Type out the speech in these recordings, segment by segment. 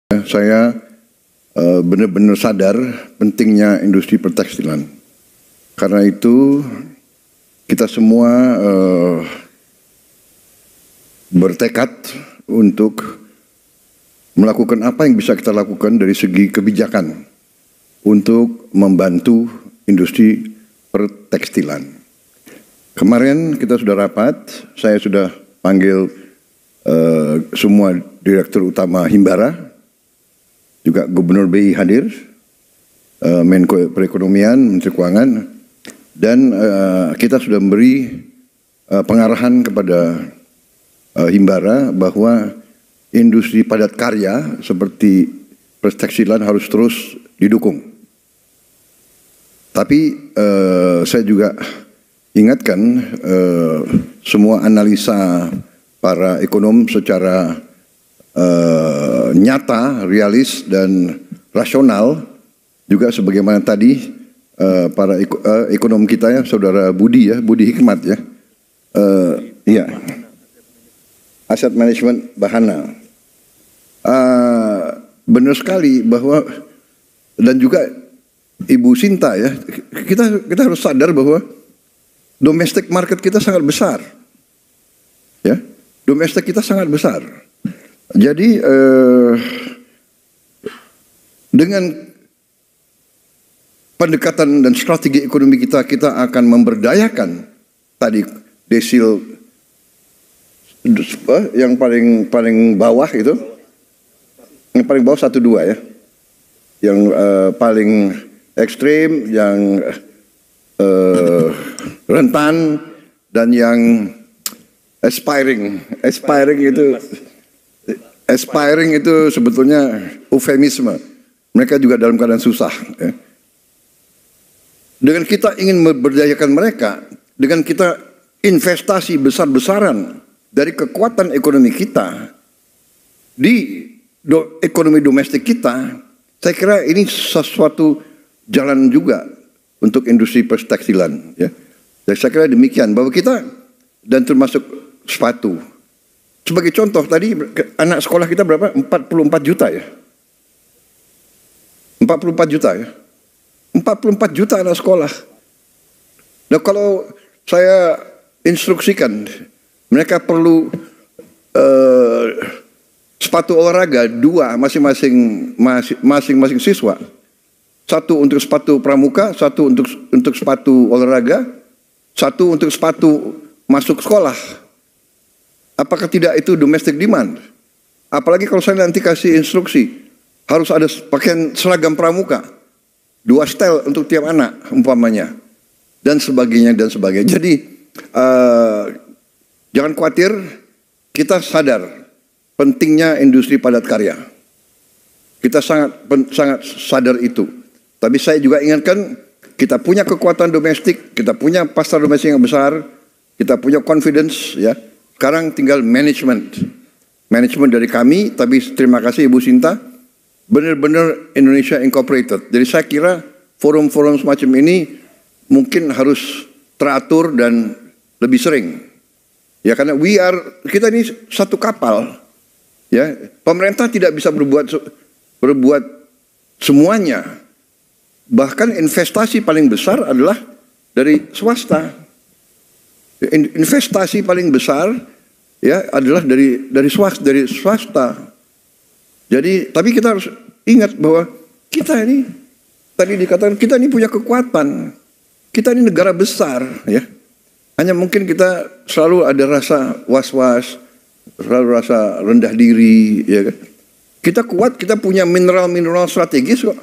Saya benar-benar sadar pentingnya industri pertekstilan. Karena itu kita semua bertekad untuk melakukan apa yang bisa kita lakukan dari segi kebijakan untuk membantu industri pertekstilan. Kemarin kita sudah rapat, saya sudah panggil semua direktur utama Himbara, juga Gubernur BI hadir, Menko Perekonomian, Menteri Keuangan, dan kita sudah memberi pengarahan kepada Himbara bahwa industri padat karya seperti pertekstilan harus terus didukung. Tapi saya juga ingatkan semua analisa para ekonom secara nyata, realis dan rasional, juga sebagaimana tadi para ekonom kita ya, saudara Budi ya, Budi Hikmat ya, iya, Asset Management Bahana, benar sekali bahwa, dan juga Ibu Sinta ya, kita harus sadar bahwa domestic market kita sangat besar, ya, domestik kita sangat besar. Jadi dengan pendekatan dan strategi ekonomi kita akan memberdayakan tadi desil yang paling bawah itu, yang paling bawah 1-2 ya, yang paling ekstrim, yang rentan, dan yang aspiring itu sebetulnya eufemisme. Mereka juga dalam keadaan susah. Ya. Dengan kita ingin memberdayakan mereka, dengan kita investasi besar-besaran dari kekuatan ekonomi kita di ekonomi domestik kita, saya kira ini sesuatu jalan juga untuk industri pertekstilan. Ya. Jadi saya kira demikian, bahwa kita, dan termasuk sepatu. Sebagai contoh tadi anak sekolah kita berapa? 44 juta ya. 44 juta ya. 44 juta anak sekolah. Nah kalau saya instruksikan mereka perlu sepatu olahraga 2 masing-masing siswa. 1 untuk sepatu pramuka, 1 untuk sepatu olahraga, 1 untuk sepatu masuk sekolah. Apakah tidak itu domestic demand? Apalagi kalau saya nanti kasih instruksi, harus ada pakaian seragam pramuka, 2 setel untuk tiap anak umpamanya, dan sebagainya dan sebagainya. Jadi jangan khawatir, kita sadar pentingnya industri padat karya. Kita sangat sadar itu. Tapi saya juga ingatkan, kita punya kekuatan domestik, kita punya pasar domestik yang besar, kita punya confidence ya. Sekarang tinggal manajemen dari kami. Tapi terima kasih Ibu Sinta, benar-benar Indonesia Incorporated. Jadi saya kira forum-forum semacam ini mungkin harus teratur dan lebih sering. Ya karena kita ini satu kapal. Ya, pemerintah tidak bisa berbuat semuanya. Bahkan investasi paling besar adalah dari swasta. Investasi paling besar ya adalah dari swasta. Jadi tapi kita harus ingat bahwa kita ini tadi dikatakan kita ini punya kekuatan. Kita ini negara besar ya. Hanya mungkin kita selalu ada rasa was-was, selalu rasa rendah diri ya kan. Kita kuat, kita punya mineral-mineral strategis kok.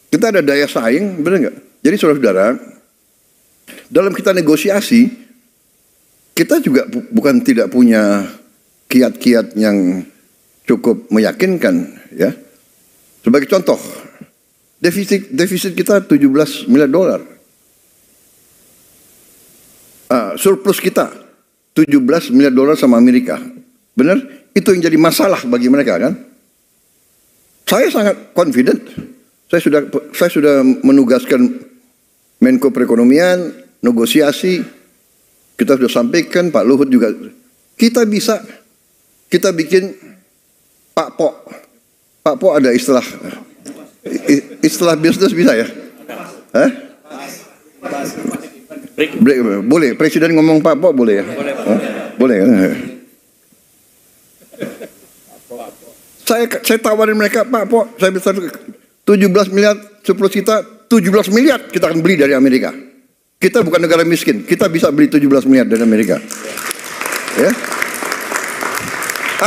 Kita ada daya saing, benar nggak? Jadi saudara-saudara, dalam kita negosiasi, kita juga bukan tidak punya kiat-kiat yang cukup meyakinkan, ya. Sebagai contoh, defisit kita 17 miliar dolar. Surplus kita 17 miliar dolar sama Amerika. Benar? Itu yang jadi masalah bagi mereka kan? Saya sangat confident. Saya sudah menugaskan Menko Perekonomian, negosiasi, kita sudah sampaikan, Pak Luhut juga. Kita bikin Pak Pok Pak Po ada istilah bisnis bisa ya? Hah? Boleh, Presiden ngomong Pak Po boleh ya? Boleh ya? Saya tawarin mereka, Pak Po, saya bisa 17 miliar, 10 juta, 17 miliar kita akan beli dari Amerika. Kita bukan negara miskin, kita bisa beli 17 miliar dari Amerika. Ya.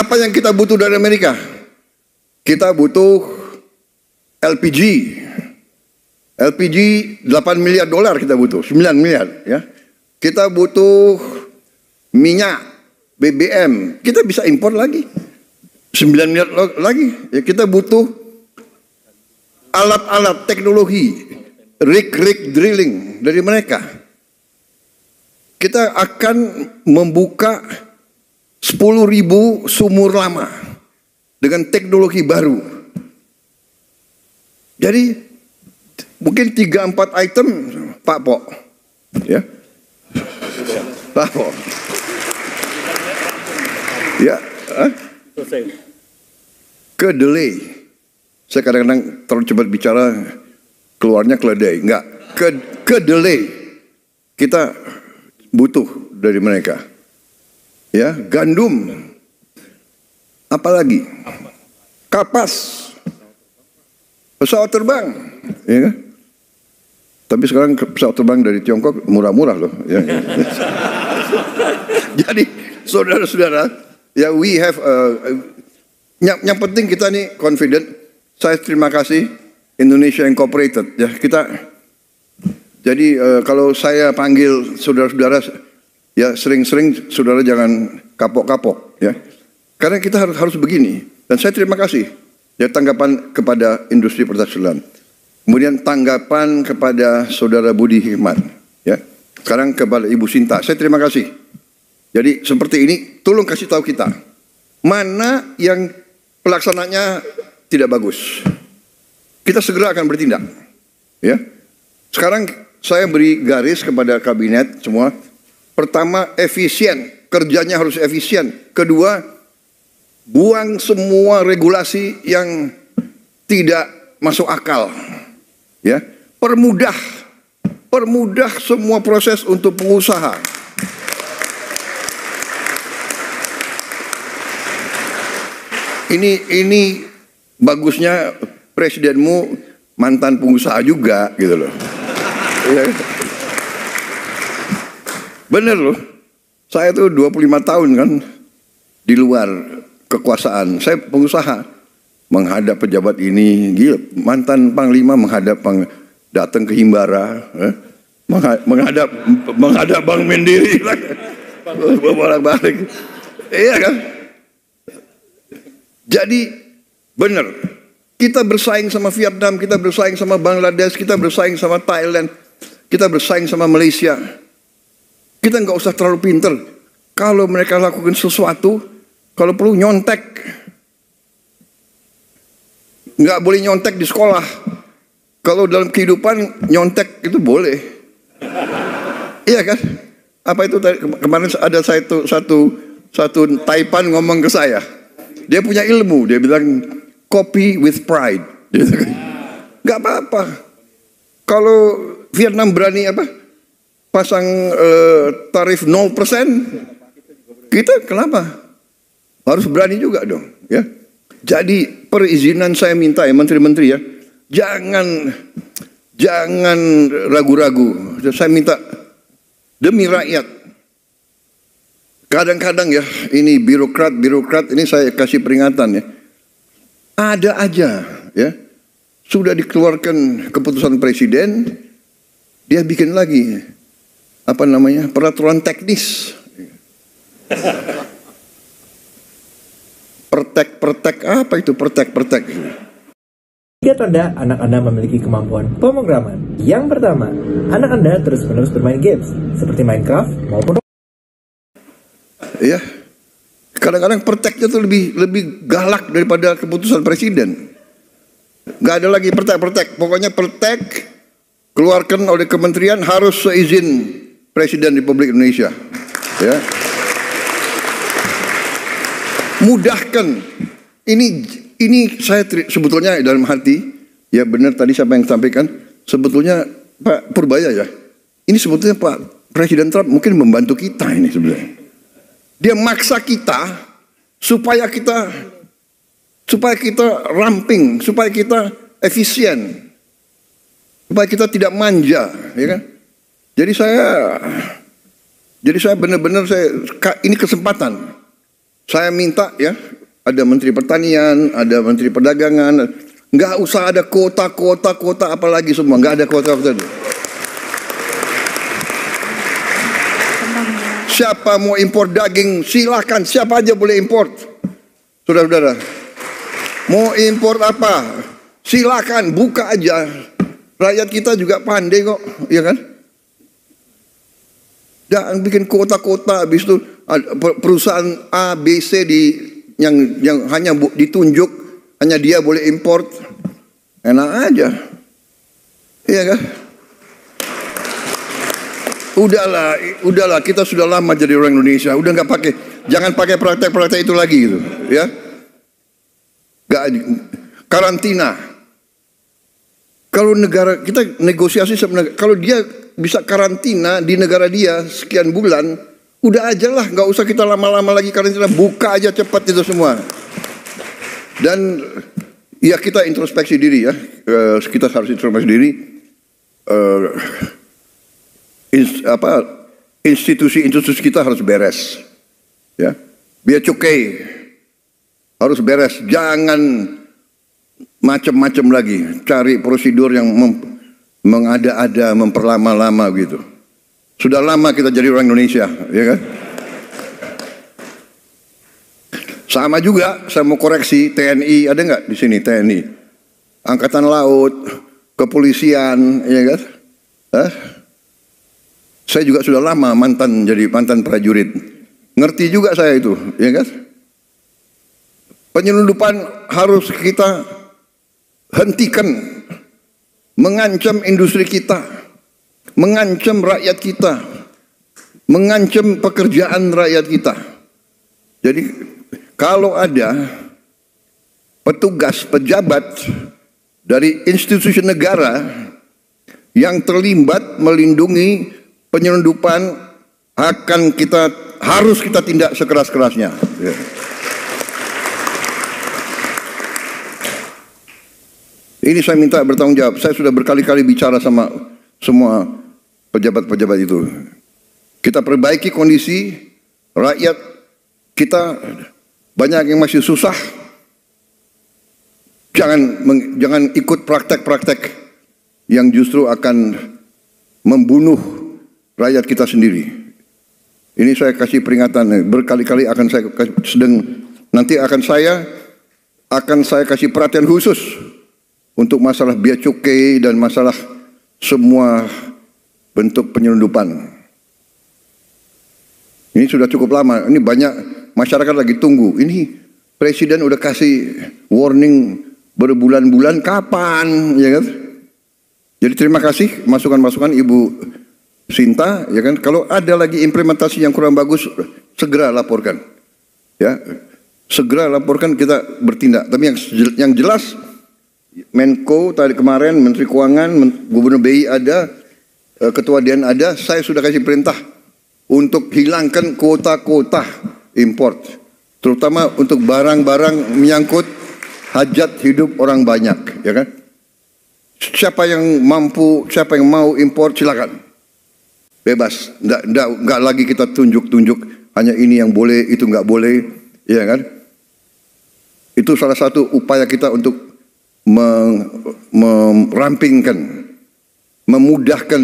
Apa yang kita butuh dari Amerika? Kita butuh LPG. LPG 8 miliar dolar kita butuh, 9 miliar ya. Kita butuh minyak, BBM, kita bisa impor lagi 9 miliar lagi ya. Kita butuh alat-alat teknologi, rig drilling dari mereka. Kita akan membuka 10.000 sumur lama dengan teknologi baru. Jadi mungkin 3-4 item Pak Po, ya, Pak Po, ya, kedelai. Saya kadang-kadang terlalu cepat bicara, keluarnya keledai. Enggak, kedelai kita butuh dari mereka. Ya, gandum, apalagi kapas, pesawat terbang, ya kan? Tapi sekarang pesawat terbang dari Tiongkok murah-murah loh. Ya. Jadi saudara-saudara, ya we have yang penting kita nih confident. Saya terima kasih Indonesia Incorporated. Ya kita. Jadi kalau saya panggil saudara-saudara, ya sering-sering saudara jangan kapok-kapok. Ya, karena kita harus begini. Dan saya terima kasih. Ya tanggapan kepada industri pertekstilan. Kemudian tanggapan kepada saudara Budi Hikmat. Ya, sekarang kepada Ibu Sinta. Saya terima kasih. Jadi seperti ini, tolong kasih tahu kita mana yang pelaksananya tidak bagus. Kita segera akan bertindak. Ya, sekarang saya beri garis kepada kabinet semua. Pertama, efisien, kerjanya harus efisien. Kedua, buang semua regulasi yang tidak masuk akal. Ya, permudah semua proses untuk pengusaha. Ini bagusnya presidenmu mantan pengusaha juga gitu loh. Ya. Bener loh. Saya tuh 25 tahun kan di luar kekuasaan. Saya pengusaha, menghadap pejabat ini, gila. Mantan panglima menghadap datang ke Himbara, menghadap Bank Mandiri, bolak-balik. Iya kan? Jadi benar, kita bersaing sama Vietnam, kita bersaing sama Bangladesh, kita bersaing sama Thailand, kita bersaing sama Malaysia. Kita nggak usah terlalu pinter. Kalau mereka lakukan sesuatu, kalau perlu nyontek, nggak boleh nyontek di sekolah. Kalau dalam kehidupan nyontek itu boleh. Iya kan? Apa itu kemarin ada satu Taipan ngomong ke saya. Dia punya ilmu, dia bilang copy with pride. Nggak apa-apa. Kalau Vietnam berani pasang tarif 0%, kita kenapa? Harus berani juga dong, ya. Jadi perizinan saya minta ya menteri-menteri ya, jangan ragu-ragu. Saya minta demi rakyat. Kadang-kadang ya ini birokrat ini saya kasih peringatan ya. Ada aja ya. Sudah dikeluarkan keputusan presiden, dia bikin lagi peraturan teknis. Pertek apa itu pertek? Tiga tanda anak Anda memiliki kemampuan pemrograman. Yang pertama, anak Anda terus-menerus bermain games seperti Minecraft maupun ya. Kadang-kadang perteknya tuh lebih galak daripada keputusan presiden. Nggak ada lagi pertek. Pokoknya pertek keluarkan oleh kementerian harus seizin Presiden Republik Indonesia. Ya. Mudahkan. ini saya sebetulnya dalam hati, ya benar tadi siapa yang sampaikan, sebetulnya Pak Purbaya ya, ini sebetulnya Pak Presiden Trump mungkin membantu kita ini sebenarnya. Dia maksa kita supaya kita ramping, supaya kita efisien, supaya kita tidak manja, ya kan? Jadi saya benar-benar ini kesempatan. Saya minta ya, ada Menteri Pertanian, ada Menteri Perdagangan, nggak usah ada kota apalagi semua, nggak ada kota. Siapa mau impor daging, silakan, siapa aja boleh import. Saudara-saudara, mau impor apa, silakan, buka aja. Rakyat kita juga pandai kok, ya kan? Jangan bikin kota-kota, habis itu perusahaan A, B, C yang hanya ditunjuk, hanya dia boleh import. Enak aja, iya kan? Udahlah, kita sudah lama jadi orang Indonesia, udah nggak pakai, jangan pakai praktek-praktek itu lagi gitu, ya. Nggak, karantina. Kalau negara kita negosiasi sama negara, kalau dia bisa karantina di negara dia sekian bulan, udah aja lah, nggak usah kita lama-lama lagi karantina, buka aja cepat itu semua. Dan ya kita introspeksi diri ya, kita harus introspeksi diri. Institusi kita harus beres, ya. Bea cukai harus beres, jangan macam-macam lagi, cari prosedur yang mengada-ada, memperlama-lama gitu. Sudah lama kita jadi orang Indonesia, ya kan? Sama juga, saya mau koreksi, TNI ada nggak di sini TNI? Angkatan Laut, Kepolisian, ya kan? Saya juga sudah lama jadi mantan prajurit. Ngerti juga saya itu, ya kan? Penyelundupan harus kita hentikan, mengancam industri kita, mengancam rakyat kita, mengancam pekerjaan rakyat kita. Jadi kalau ada petugas, pejabat dari institusi negara yang terlibat melindungi penyelundupan, harus kita tindak sekeras-kerasnya. Ya. Ini saya minta bertanggung jawab. Saya sudah berkali-kali bicara sama semua pejabat-pejabat itu. Kita perbaiki kondisi rakyat kita, banyak yang masih susah. Jangan ikut praktek-praktek yang justru akan membunuh rakyat kita sendiri. Ini saya kasih peringatan, berkali-kali akan saya nanti akan saya kasih perhatian khusus untuk masalah bea cukai dan masalah semua bentuk penyelundupan. Ini sudah cukup lama, ini banyak masyarakat lagi tunggu. Ini presiden udah kasih warning berbulan-bulan, kapan, ya kan? Jadi terima kasih masukan-masukan Ibu Sinta, ya kan? Kalau ada lagi implementasi yang kurang bagus, segera laporkan, ya, segera laporkan, kita bertindak. Tapi yang jelas, Menko tadi kemarin, Menteri Keuangan, Gubernur BI ada, Ketua DIAN ada, saya sudah kasih perintah untuk hilangkan kuota-kuota import, terutama untuk barang-barang menyangkut hajat hidup orang banyak, ya kan? Siapa yang mampu, siapa yang mau import, silakan. Bebas, nggak lagi kita tunjuk-tunjuk hanya ini yang boleh, itu nggak boleh, ya kan? Itu salah satu upaya kita untuk merampingkan, memudahkan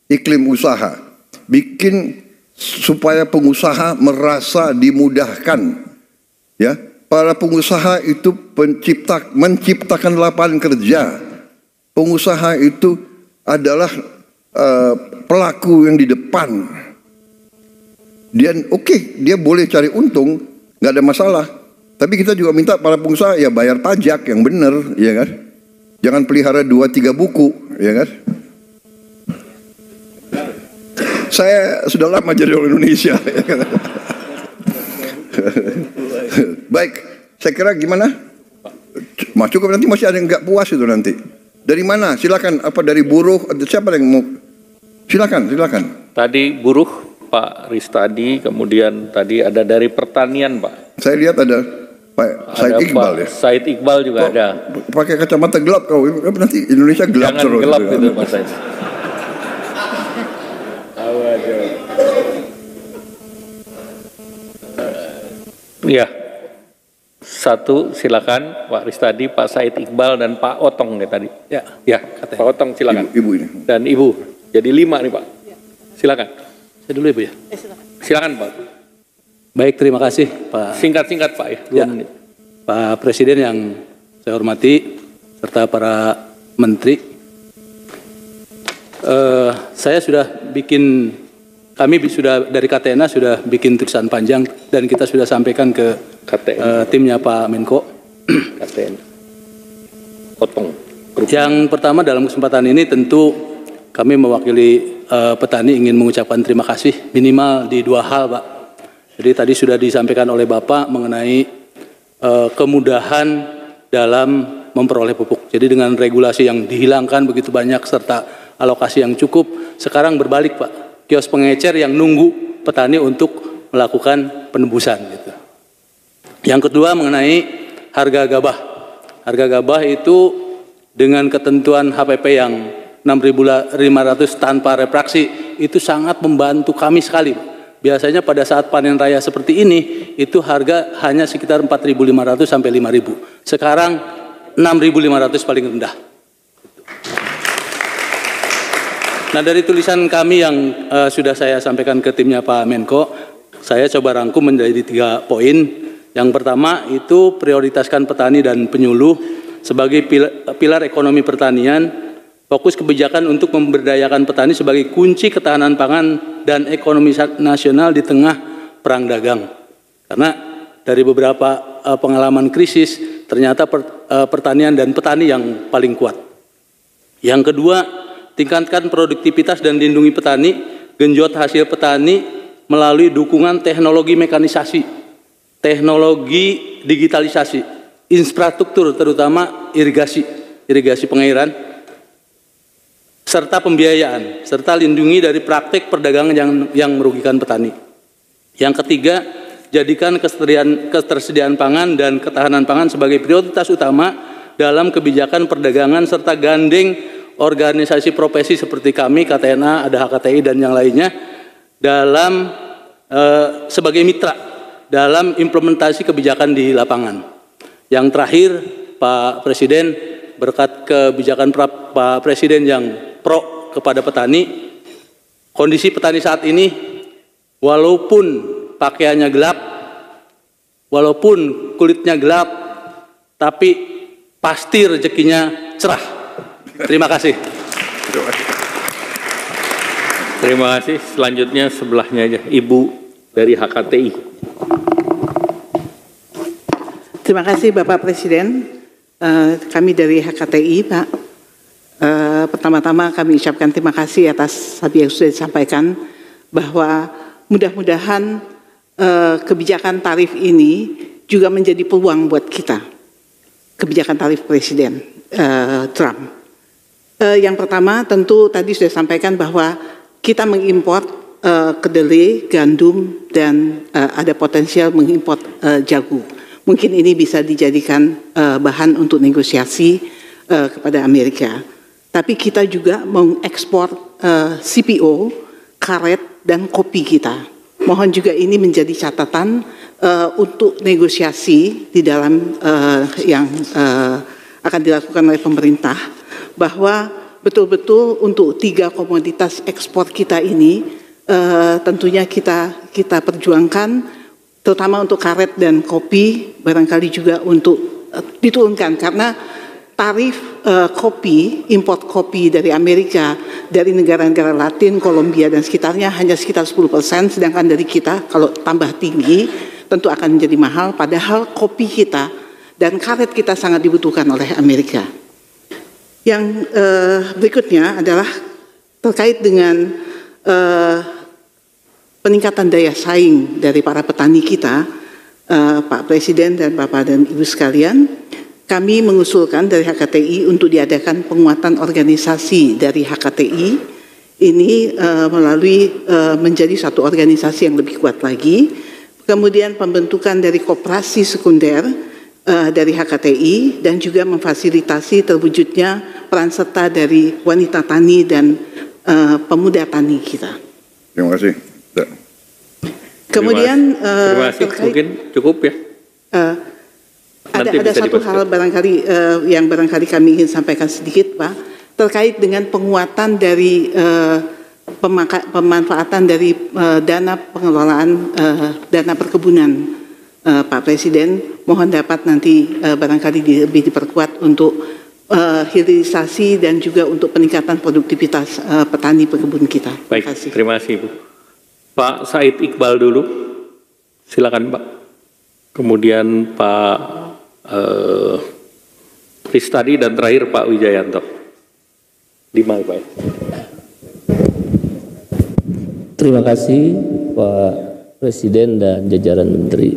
iklim usaha, bikin supaya pengusaha merasa dimudahkan, ya. Para pengusaha itu menciptakan lapangan kerja. Pengusaha itu adalah pelaku yang di depan. Dia boleh cari untung, nggak ada masalah. Tapi kita juga minta para pengusaha ya bayar pajak yang benar, ya kan? Jangan pelihara 2-3 buku, ya kan? Saya sudah lama jadi orang Indonesia. Ya kan? Baik, saya kira gimana? Cukup, nanti masih ada yang nggak puas itu nanti. Dari mana? Silakan. Apa dari buruh? Siapa yang mau? Silakan. Tadi buruh Pak Ristadi, kemudian tadi ada dari pertanian Pak. Saya lihat ada Pak Said Iqbal ya. Said Iqbal juga ada. Pakai kacamata gelap kau. Nanti Indonesia gelap Jangan terus. gelap itu Pak Said. Iya. Satu, silakan Pak Ristadi, Pak Said Iqbal, dan Pak Otong nih tadi. Ya, Pak Otong silakan. Ibu ini. Dan Ibu. Jadi 5 nih Pak. Silakan. Saya dulu Ibu ya. Silakan Pak. Baik, terima kasih Pak. Singkat Pak ya. 2 menit. Pak Presiden yang saya hormati serta para menteri. Kami sudah dari KTNA sudah bikin tulisan panjang dan kita sudah sampaikan ke timnya Pak Menko. KTN. Potong. Yang pertama dalam kesempatan ini tentu kami mewakili petani ingin mengucapkan terima kasih minimal di 2 hal Pak. Jadi tadi sudah disampaikan oleh Bapak mengenai kemudahan dalam memperoleh pupuk. Jadi dengan regulasi yang dihilangkan begitu banyak serta alokasi yang cukup, sekarang berbalik Pak. Kios pengecer yang nunggu petani untuk melakukan penembusan. Gitu. Yang kedua mengenai harga gabah. Harga gabah itu dengan ketentuan HPP yang 6.500 tanpa refraksi itu sangat membantu kami sekali. Biasanya pada saat panen raya seperti ini itu harga hanya sekitar 4.500 sampai 5.000. Sekarang 6.500 paling rendah. Nah dari tulisan kami yang sudah saya sampaikan ke timnya Pak Menko, saya coba rangkum menjadi 3 poin. Yang pertama itu prioritaskan petani dan penyuluh sebagai pilar ekonomi pertanian, fokus kebijakan untuk memberdayakan petani sebagai kunci ketahanan pangan dan ekonomi nasional di tengah perang dagang. Karena dari beberapa pengalaman krisis, ternyata pertanian dan petani yang paling kuat. Yang kedua, tingkatkan produktivitas dan lindungi petani, genjot hasil petani melalui dukungan teknologi mekanisasi, teknologi digitalisasi, infrastruktur terutama irigasi pengairan, serta pembiayaan, serta lindungi dari praktik perdagangan yang merugikan petani. Yang ketiga, jadikan ketersediaan pangan dan ketahanan pangan sebagai prioritas utama dalam kebijakan perdagangan serta gandeng organisasi profesi seperti kami, KTNA, ada HKTI dan yang lainnya dalam sebagai mitra dalam implementasi kebijakan di lapangan. Yang terakhir, Pak Presiden, berkat kebijakan Pak Presiden yang pro kepada petani, kondisi petani saat ini walaupun pakaiannya gelap, walaupun kulitnya gelap, tapi pasti rezekinya cerah. Terima kasih. Terima kasih. Selanjutnya sebelahnya aja, Ibu dari HKTI. Terima kasih Bapak Presiden. Kami dari HKTI Pak. Pertama-tama kami ucapkan terima kasih atas apa yang sudah disampaikan, bahwa mudah-mudahan kebijakan tarif ini juga menjadi peluang buat kita. Kebijakan tarif Presiden Trump. Yang pertama tentu tadi sudah disampaikan bahwa kita mengimpor kedelai, gandum, dan ada potensial mengimpor jagung. Mungkin ini bisa dijadikan bahan untuk negosiasi kepada Amerika. Tapi kita juga mengekspor CPO, karet, dan kopi kita. Mohon juga ini menjadi catatan untuk negosiasi di dalam yang akan dilakukan oleh pemerintah, bahwa betul-betul untuk 3 komoditas ekspor kita ini tentunya kita perjuangkan, terutama untuk karet dan kopi, barangkali juga untuk diturunkan, karena tarif kopi, import kopi dari Amerika, dari negara-negara Latin, Kolombia dan sekitarnya hanya sekitar 10%, sedangkan dari kita kalau tambah tinggi tentu akan menjadi mahal, padahal kopi kita dan karet kita sangat dibutuhkan oleh Amerika. Yang berikutnya adalah terkait dengan peningkatan daya saing dari para petani kita, Pak Presiden dan Bapak dan Ibu sekalian. kami mengusulkan dari HKTI untuk diadakan penguatan organisasi dari HKTI ini melalui menjadi satu organisasi yang lebih kuat lagi. Kemudian pembentukan dari koperasi sekunder dari HKTI dan juga memfasilitasi terwujudnya peran serta dari wanita tani dan pemuda tani kita. Terima kasih. Kemudian terima kasih. Mungkin cukup ya. Ada satu hal barangkali yang barangkali kami ingin sampaikan sedikit, Pak, terkait dengan penguatan dari pemanfaatan dari dana pengelolaan dana perkebunan, Pak Presiden. Mohon dapat nanti barangkali lebih diperkuat untuk hilirisasi dan juga untuk peningkatan produktivitas petani perkebun kita. Baik, terima kasih Bu. Pak Said Iqbal dulu, silakan Pak. Kemudian Pak Ristadi dan terakhir Pak Wijayanto. 5 Pak. Terima kasih Pak Presiden dan jajaran Menteri.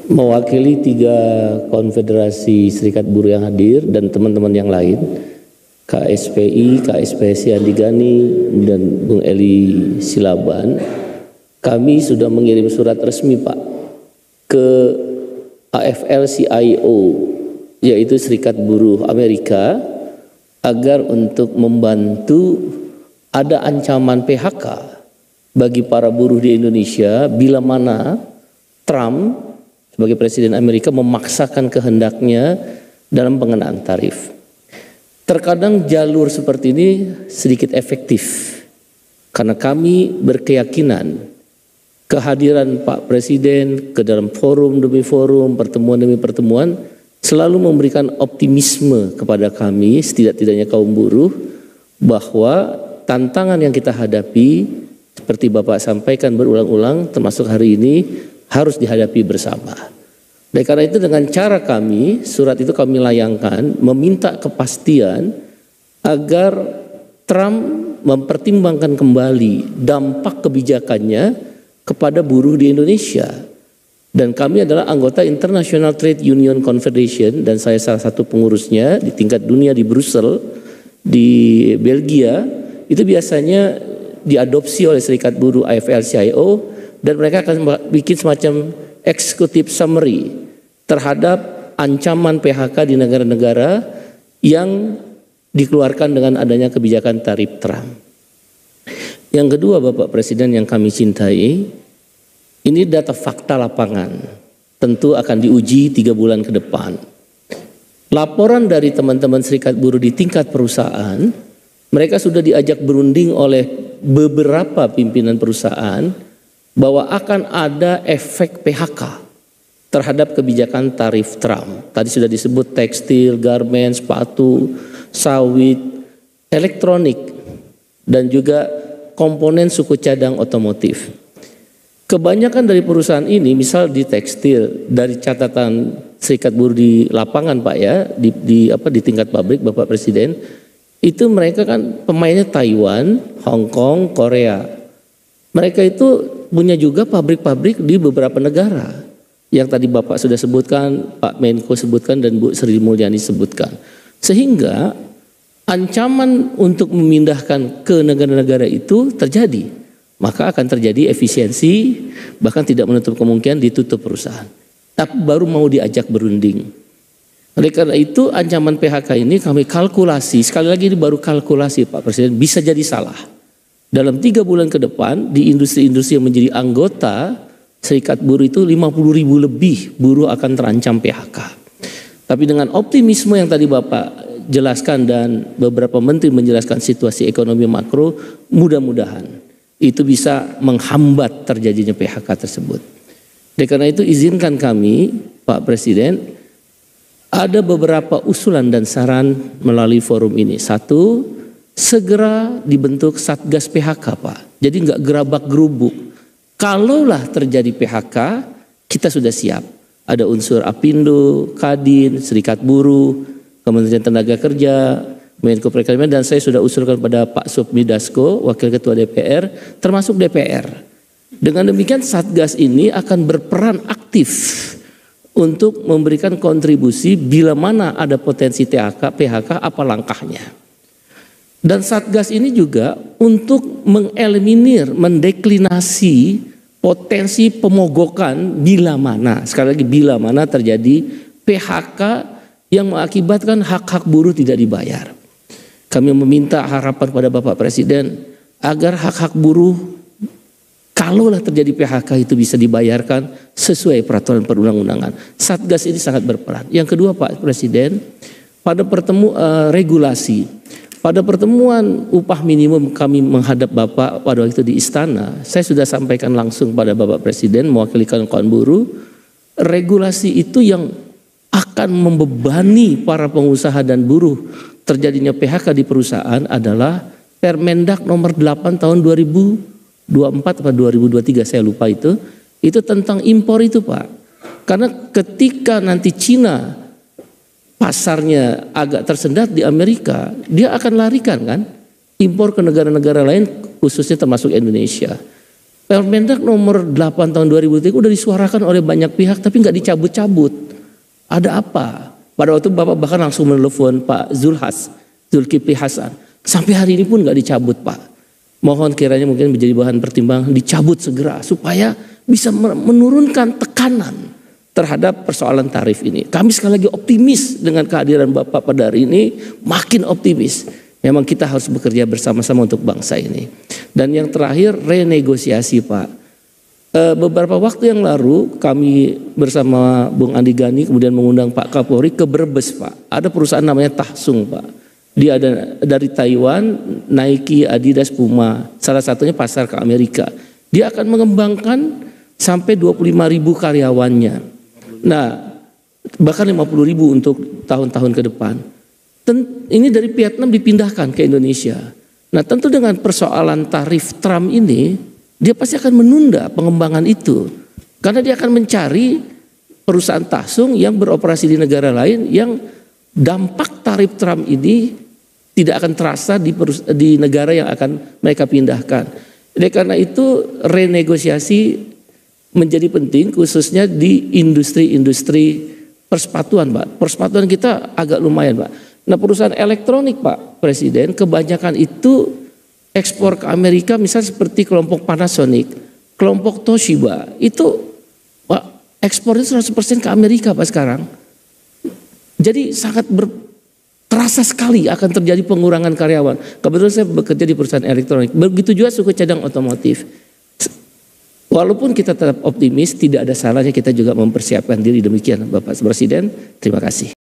Mewakili 3 konfederasi serikat buruh yang hadir dan teman-teman yang lain, KSPI, KSPSI Andi Gani, dan Bung Eli Silaban, kami sudah mengirim surat resmi Pak ke AFL-CIO, yaitu Serikat Buruh Amerika, agar untuk membantu ada ancaman PHK bagi para buruh di Indonesia bila mana Trump sebagai Presiden Amerika memaksakan kehendaknya dalam pengenaan tarif. Terkadang jalur seperti ini sedikit efektif karena kami berkeyakinan kehadiran Pak Presiden ke dalam forum demi forum, pertemuan demi pertemuan selalu memberikan optimisme kepada kami, setidak-tidaknya kaum buruh, bahwa tantangan yang kita hadapi seperti Bapak sampaikan berulang-ulang termasuk hari ini harus dihadapi bersama. Dan karena itu dengan cara kami, surat itu kami layangkan meminta kepastian agar Trump mempertimbangkan kembali dampak kebijakannya kepada buruh di Indonesia. Dan kami adalah anggota International Trade Union Confederation dan saya salah satu pengurusnya di tingkat dunia di Brussel, di Belgia. Itu biasanya diadopsi oleh Serikat Buruh AFL-CIO dan mereka akan bikin semacam executive summary terhadap ancaman PHK di negara-negara yang dikeluarkan dengan adanya kebijakan tarif Trump. Yang kedua Bapak Presiden yang kami cintai, ini data fakta lapangan, tentu akan diuji 3 bulan ke depan. Laporan dari teman-teman serikat buruh di tingkat perusahaan, mereka sudah diajak berunding oleh beberapa pimpinan perusahaan bahwa akan ada efek PHK terhadap kebijakan tarif Trump. Tadi sudah disebut tekstil, garmen, sepatu, sawit, elektronik, dan juga komponen suku cadang otomotif. Kebanyakan dari perusahaan ini, misal di tekstil, dari catatan serikat buruh di lapangan Pak ya, di tingkat pabrik Bapak Presiden, itu mereka kan pemainnya Taiwan, Hong Kong, Korea. Mereka itu punya juga pabrik-pabrik di beberapa negara. Yang tadi Bapak sudah sebutkan, Pak Menko sebutkan, dan Bu Sri Mulyani sebutkan. Sehingga ancaman untuk memindahkan ke negara-negara itu terjadi. Maka akan terjadi efisiensi, bahkan tidak menutup kemungkinan ditutup perusahaan. Tapi baru mau diajak berunding. Oleh karena itu ancaman PHK ini kami kalkulasi, sekali lagi ini baru kalkulasi Pak Presiden, bisa jadi salah. Dalam 3 bulan ke depan di industri-industri yang menjadi anggota serikat buruh itu 50.000 lebih buruh akan terancam PHK. Tapi dengan optimisme yang tadi Bapak jelaskan dan beberapa menteri menjelaskan situasi ekonomi makro, mudah-mudahan itu bisa menghambat terjadinya PHK tersebut. Oleh karena itu izinkan kami Pak Presiden ada beberapa usulan dan saran melalui forum ini. 1, segera dibentuk Satgas PHK Pak. Jadi nggak gerabak gerubuk. Kalaulah terjadi PHK, kita sudah siap. Ada unsur Apindo, Kadin, Serikat Buruh, Kementerian Tenaga Kerja, Menko Perekonomian, dan saya sudah usulkan pada Pak Supmi Dasko, Wakil Ketua DPR, termasuk DPR. Dengan demikian Satgas ini akan berperan aktif untuk memberikan kontribusi bila mana ada potensi PHK apa langkahnya. Dan Satgas ini juga untuk mengeliminir, mendeklinasi potensi pemogokan bila mana, sekali lagi bila mana terjadi PHK yang mengakibatkan hak-hak buruh tidak dibayar. Kami meminta harapan pada Bapak Presiden agar hak-hak buruh kalaulah terjadi PHK itu bisa dibayarkan sesuai peraturan perundang-undangan. Satgas ini sangat berperan. Yang kedua Pak Presiden, pada regulasi. Pada pertemuan upah minimum kami menghadap Bapak pada waktu itu di Istana, saya sudah sampaikan langsung pada Bapak Presiden mewakili kawan-kawan buruh, regulasi itu yang akan membebani para pengusaha dan buruh terjadinya PHK di perusahaan adalah Permendak nomor 8 tahun 2024 atau 2023 saya lupa itu tentang impor itu Pak. Karena ketika nanti Cina pasarnya agak tersendat di Amerika, dia akan larikan kan impor ke negara-negara lain khususnya termasuk Indonesia. Permendak nomor 8 tahun 2003 udah disuarakan oleh banyak pihak tapi nggak dicabut-cabut. Ada apa? Pada waktu Bapak bahkan langsung menelepon Pak Zulkifli Hasan. Sampai hari ini pun nggak dicabut Pak. Mohon kiranya mungkin menjadi bahan pertimbangan dicabut segera supaya bisa menurunkan tekanan terhadap persoalan tarif ini. Kami sekali lagi optimis dengan kehadiran Bapak pada hari ini, makin optimis. Memang kita harus bekerja bersama-sama untuk bangsa ini. Dan yang terakhir renegosiasi Pak. Beberapa waktu yang lalu kami bersama Bung Andi Gani kemudian mengundang Pak Kapolri ke Brebes Pak. Ada perusahaan namanya Tahsung Pak. Dia ada dari Taiwan, Nike, Adidas, Puma. Salah satunya pasar ke Amerika. Dia akan mengembangkan sampai 25.000 karyawannya. Nah, bahkan 50.000 untuk tahun-tahun ke depan. Ini dari Vietnam dipindahkan ke Indonesia. Nah, tentu dengan persoalan tarif Trump ini, dia pasti akan menunda pengembangan itu. Karena dia akan mencari perusahaan Tahsung yang beroperasi di negara lain yang dampak tarif Trump ini tidak akan terasa di negara yang akan mereka pindahkan. Oleh karena itu renegosiasi menjadi penting khususnya di industri-industri persepatuan Pak. Persepatuan kita agak lumayan Pak. Nah perusahaan elektronik Pak Presiden kebanyakan itu ekspor ke Amerika misalnya seperti kelompok Panasonic, kelompok Toshiba itu Pak, ekspornya 100% ke Amerika Pak sekarang. Jadi sangat terasa sekali akan terjadi pengurangan karyawan. Kebetulan saya bekerja di perusahaan elektronik. Begitu juga suku cadang otomotif. Walaupun kita tetap optimis, tidak ada salahnya kita juga mempersiapkan diri demikian Bapak Presiden. Terima kasih.